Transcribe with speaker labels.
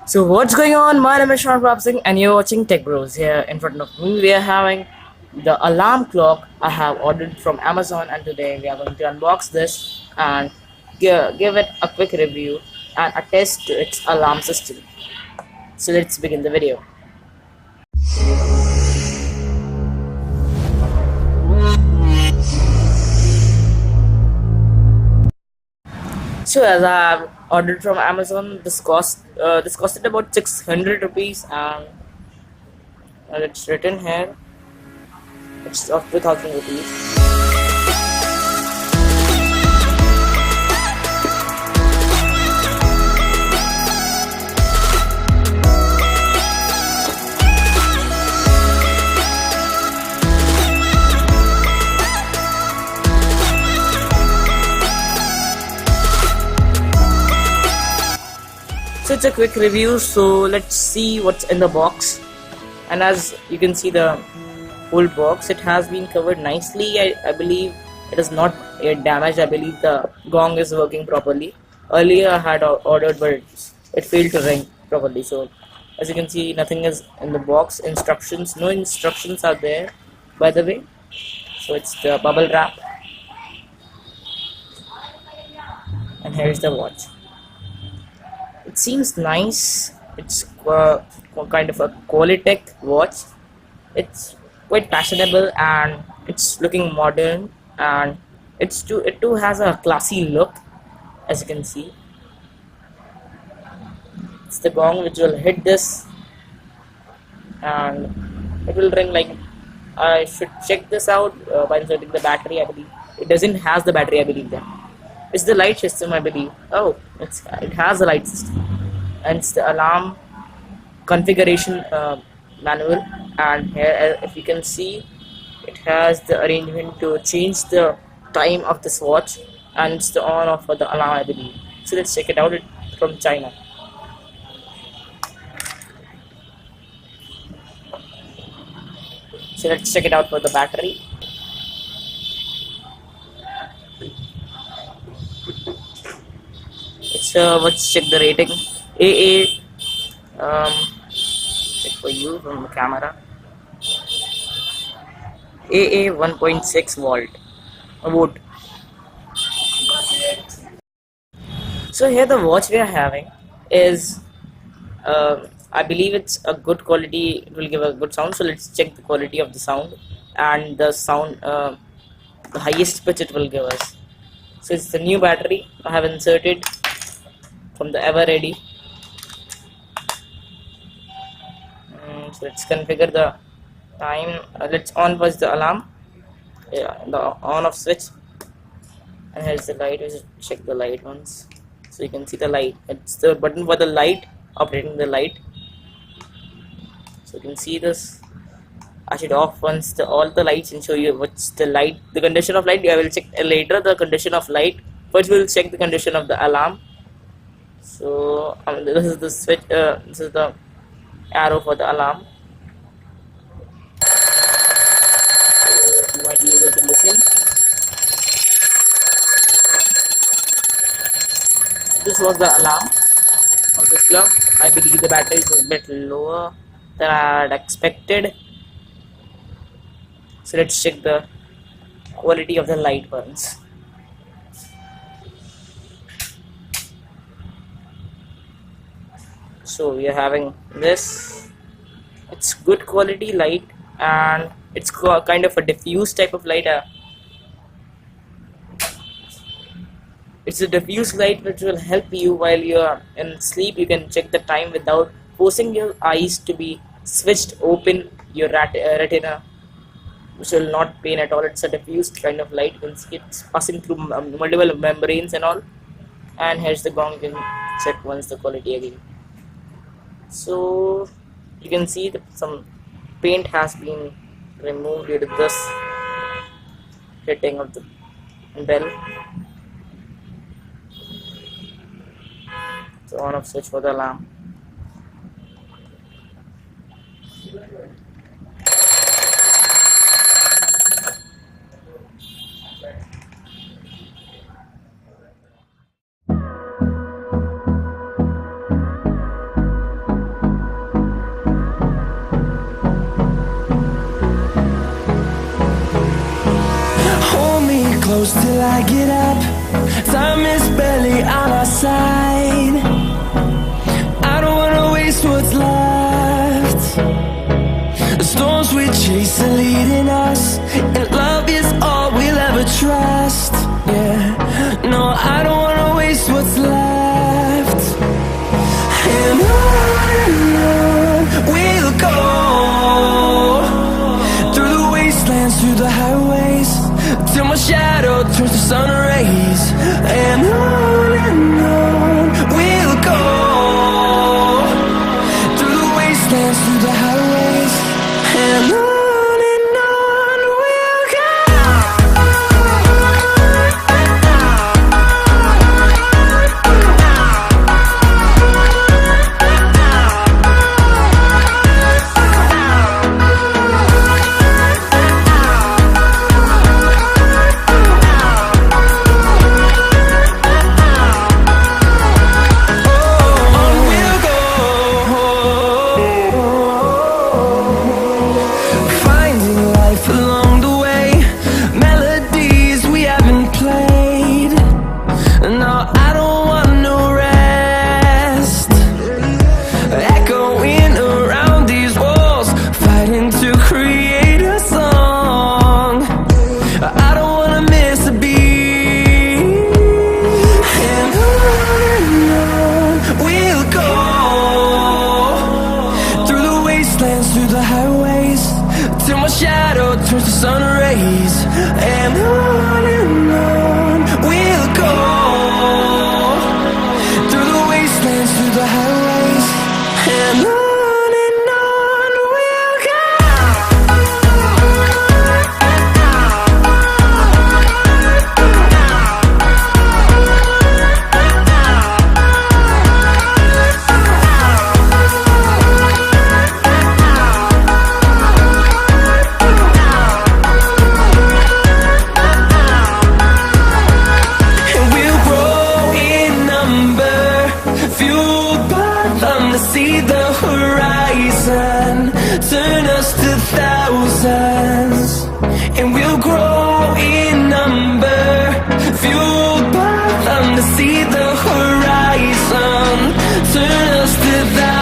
Speaker 1: So what's going on? My name is Sean Singh and you're watching Tech Bros. Here in front of me we are having the alarm clock I have ordered from Amazon, and today we are going to unbox this and give it a quick review and a test to its alarm system. So let's begin the video. So as I have ordered from Amazon, this costed about 600 rupees, and it's written here it's of 2000 rupees. So it's a quick review, so let's see what's in the box. And as you can see the whole box, it has been covered nicely. I believe it is not yet damaged. I believe the gong is working properly. Earlier I had ordered, but it failed to ring properly. So as you can see, nothing is in the box. No instructions are there, by the way. So it's the bubble wrap, and here's the watch. It seems nice. It's kind of a Qualitech watch. It's quite fashionable and it's looking modern, and it too has a classy look, as you can see. It's the gong which will hit this and it will ring. Like, I should check this out by inserting the battery. I believe it doesn't has the battery. I believe that it's the light system. I believe. Oh, it has a light system, and it's the alarm configuration manual. And here, if you can see, it has the arrangement to change the time of this watch, and it's the on off for the alarm, I believe. So let's check it out. It's from China. So let's check it out for the battery. It's let's check the rating. AA. Check for you from the camera. AA 1.6 volt. So here the watch we are having is, I believe it's a good quality. It will give a good sound. So let's check the quality of the sound and the sound, the highest pitch it will give us. So it's the new battery I have inserted from the Ever Ready. So let's configure the time. Let's on first the alarm. Yeah, the on off switch. And here's the light. We should check the light once. So you can see the light. It's the button for the light, operating the light. So you can see this. I should off once all the lights and show you what's the light, the condition of light. I will check later the condition of light. First we'll check the condition of the alarm. So this is the switch. This is the arrow for the alarm. So you might be able to listen. This was the alarm of this clock. I believe the battery is a bit lower than I had expected. So let's check the quality of the light once. So we are having this. It's good quality light, and it's kind of a diffuse type of light. It's a diffuse light which will help you while you're in sleep. You can check the time without forcing your eyes to be switched open, your retina, which will not pain at all. It's a diffused kind of light. You can see it's passing through multiple membranes and all. And here's the gong. You can check once the quality again. So you can see that some paint has been removed due to this hitting of the bell. So on off switch for the alarm.
Speaker 2: till I get up. Time is barely on our side. I don't wanna waste what's left. The storms we chase are leading us, and love is all we'll ever trust. Yeah, no, I don't wanna waste what's left. And on we'll go, through the wastelands, through the highways, till my shadow turns to sun rays. And on we'll go, through the wastelands, through the highways, and on we'll go. Through the highways, till my shadow turns to sun rays. And on we'll go, through the wastelands, through the highways, and on we'll go. See the horizon, turn us to thousands, and we'll grow in number, fueled by them to see the horizon, turn us to thousands.